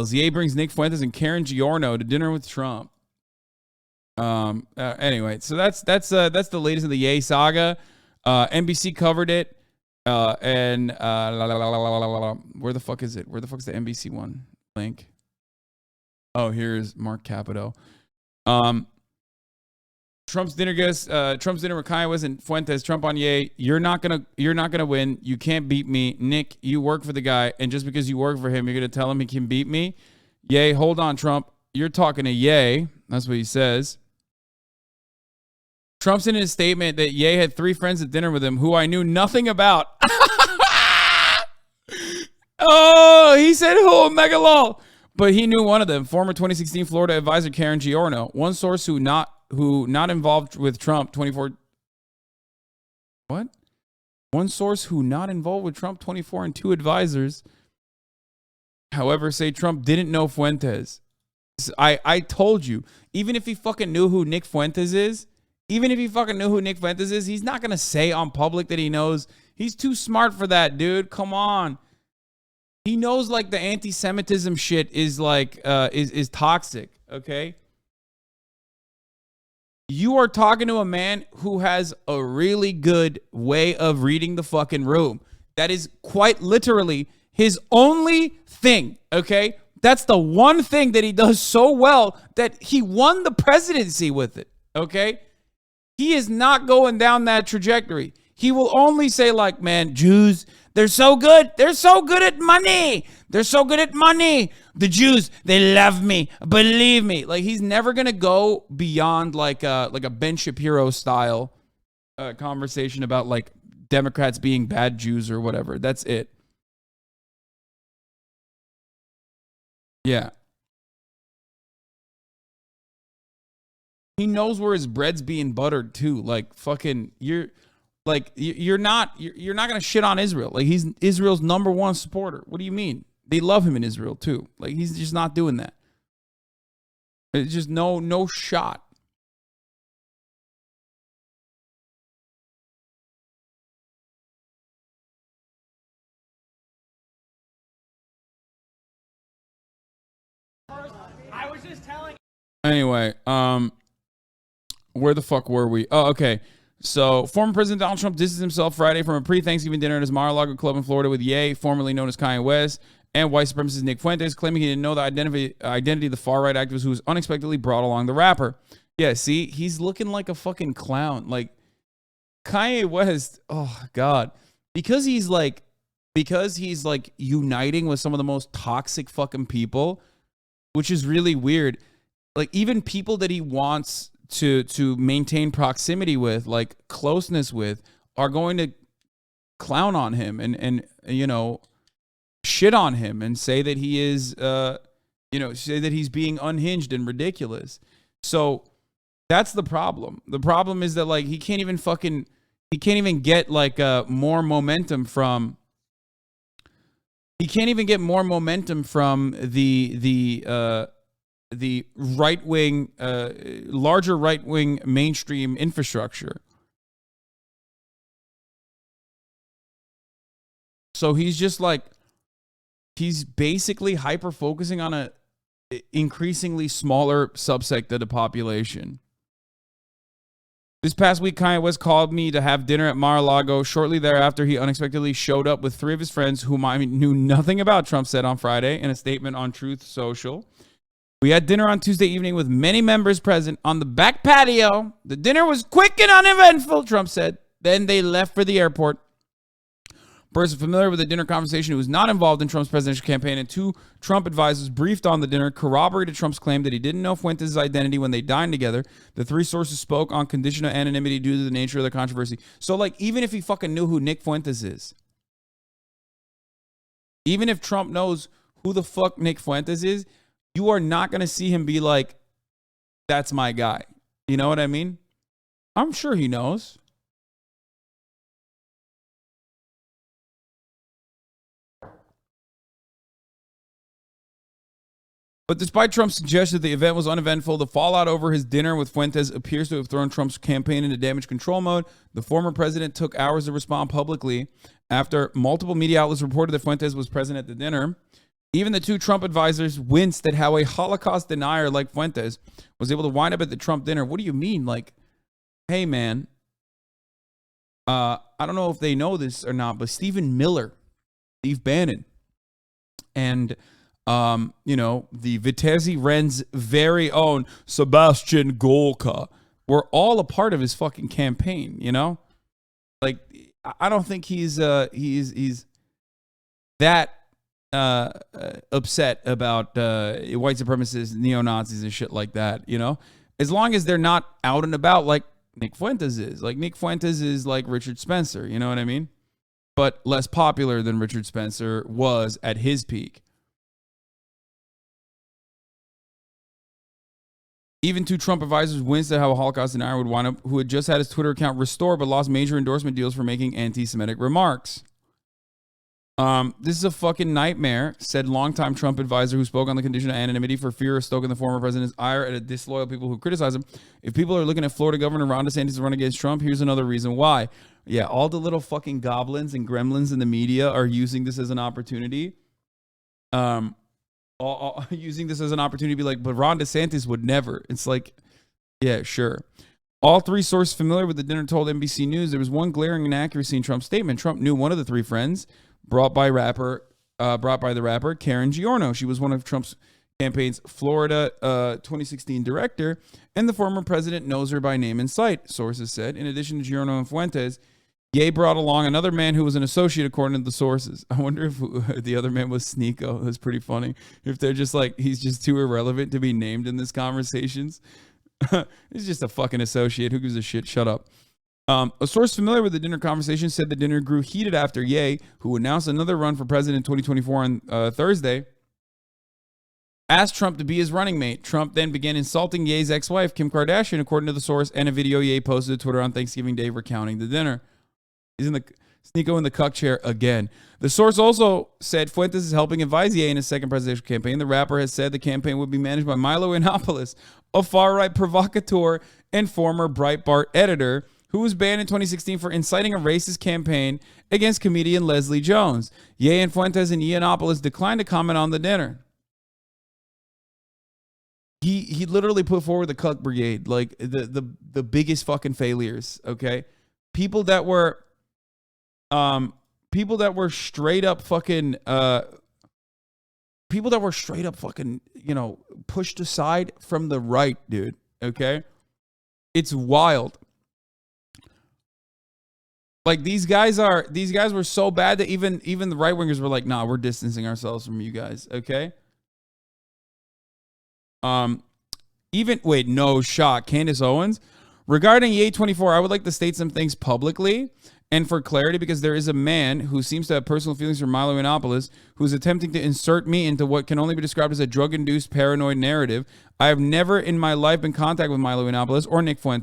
Ye brings Nick Fuentes and Karen Giorno to dinner with Trump. Anyway, so that's the latest of the Ye saga. NBC covered it. And where the fuck is it? Where the fuck's the NBC one link? Oh, here's Mark Capito. Trump's dinner with Kanye West and Fuentes. Trump on Ye. You're not gonna win. You can't beat me, Nick. You work for the guy, and just because you work for him, you're gonna tell him he can beat me. Ye, hold on, Trump. You're talking to Ye. That's what he says. Trump's in his statement that Ye had 3 friends at dinner with him who I knew nothing about. Oh, he said who? Megalol. But he knew one of them, former 2016 Florida advisor Karen Giorno. One source who not involved with Trump 24. What? One source who not involved with Trump 24 and 2 advisors. However, say Trump didn't know Fuentes. I told you, even if he fucking knew who Nick Fuentes is, he's not going to say on public that he knows. He's too smart for that, dude. Come on. He knows like the anti-Semitism shit is like is toxic, okay? You are talking to a man who has a really good way of reading the fucking room. That is quite literally his only thing, okay? That's the one thing that he does so well that he won the presidency with it, okay? He is not going down that trajectory. He will only say like, man, Jews, they're so good. They're so good at money. They're so good at money. The Jews, they love me. Believe me. Like, he's never going to go beyond like a Ben Shapiro style conversation about like Democrats being bad Jews or whatever. That's it. Yeah. He knows where his bread's being buttered too. Like fucking you're not gonna shit on Israel. Like he's Israel's #1 supporter. What do you mean? They love him in Israel too. Like he's just not doing that. It's just no shot. I was just telling. Anyway, where the fuck were we? Oh, okay. So, former President Donald Trump distanced himself Friday from a pre-Thanksgiving dinner at his Mar-a-lago club in Florida with Ye, formerly known as Kanye West, and white supremacist Nick Fuentes, claiming he didn't know the identity of the far-right activist who was unexpectedly brought along the rapper. Yeah, see? He's looking like a fucking clown. Like, Kanye West, oh, God. Because he's like uniting with some of the most toxic fucking people, which is really weird. Like, even people that he wants to maintain proximity with, like closeness with, are going to clown on him and you know, shit on him and say that he is say that he's being unhinged and ridiculous. So that's the problem. The problem is that like he can't even get like more momentum from the right-wing, larger right-wing mainstream infrastructure. So he's just like, he's basically hyper-focusing on a increasingly smaller subsect of the population. This past week, Kanye West called me to have dinner at Mar-a-Lago. Shortly thereafter, he unexpectedly showed up with 3 of his friends whom I knew nothing about, Trump said on Friday in a statement on Truth Social. We had dinner on Tuesday evening with many members present on the back patio. The dinner was quick and uneventful, Trump said. Then they left for the airport. A person familiar with the dinner conversation who was not involved in Trump's presidential campaign and 2 Trump advisors briefed on the dinner corroborated Trump's claim that he didn't know Fuentes' identity when they dined together. The 3 sources spoke on condition of anonymity due to the nature of the controversy. So, like, even if he fucking knew who Nick Fuentes is, even if Trump knows who the fuck Nick Fuentes is, you are not going to see him be like, that's my guy. You know what I mean? I'm sure he knows. But despite Trump's suggestion that the event was uneventful, the fallout over his dinner with Fuentes appears to have thrown Trump's campaign into damage control mode. The former president took hours to respond publicly after multiple media outlets reported that Fuentes was present at the dinner. Even the two Trump advisors winced at how a Holocaust denier like Fuentes was able to wind up at the Trump dinner. What do you mean? Like, hey, man, I don't know if they know this or not, but Stephen Miller, Steve Bannon, and, the Vitesse Ren's very own Sebastian Gorka were all a part of his fucking campaign, Like, I don't think he's that upset about white supremacists, neo-Nazis, and shit like that, As long as they're not out and about like Nick Fuentes is. Like, Nick Fuentes is like Richard Spencer, you know what I mean? But less popular than Richard Spencer was at his peak. Even two Trump advisors winced at how a Holocaust denier would wind up, who had just had his Twitter account restored but lost major endorsement deals for making anti-Semitic remarks. This is a fucking nightmare, said longtime Trump advisor who spoke on the condition of anonymity for fear of stoking the former president's ire at disloyal people who criticize him. If people are looking at Florida Governor Ron DeSantis to run against Trump, here's another reason why. Yeah, all the little fucking goblins and gremlins in the media are using this as an opportunity. Using this as an opportunity to be like, but Ron DeSantis would never. It's like, yeah, sure. All three sources familiar with the dinner told NBC News there was one glaring inaccuracy in Trump's statement. Trump knew one of the three friends brought by the rapper Karen Giorno. She was one of Trump's campaign's Florida 2016 director, and the former president knows her by name and sight, sources said. In addition to Giorno and Fuentes, Ye brought along another man who was an associate, according to the sources. I wonder if the other man was Sneeko. That's pretty funny. If they're just like, he's just too irrelevant to be named in this conversations. He's just a fucking associate. Who gives a shit? Shut up. A source familiar with the dinner conversation said the dinner grew heated after Ye, who announced another run for president in 2024 on Thursday, asked Trump to be his running mate. Trump then began insulting Ye's ex-wife, Kim Kardashian, according to the source, and a video Ye posted to Twitter on Thanksgiving Day recounting the dinner. He's in the Sneeko in the cuck chair again. The source also said Fuentes is helping advise Ye in his second presidential campaign. The rapper has said the campaign would be managed by Milo Yiannopoulos, a far-right provocateur and former Breitbart editor who was banned in 2016 for inciting a racist campaign against comedian Leslie Jones. Ye and Fuentes and Yiannopoulos declined to comment on the dinner. He literally put forward the cuck brigade, like the biggest fucking failures, okay? People that were straight up fucking pushed aside from the right, dude, okay? It's wild. Like, these guys were so bad that even the right wingers were like, nah, we're distancing ourselves from you guys, okay? No shot. Candace Owens, regarding Ye24, I would like to state some things publicly and for clarity, because there is a man who seems to have personal feelings for Milo Yiannopoulos who is attempting to insert me into what can only be described as a drug-induced paranoid narrative. I have never in my life been in contact with Milo Yiannopoulos or Nick Fuentes.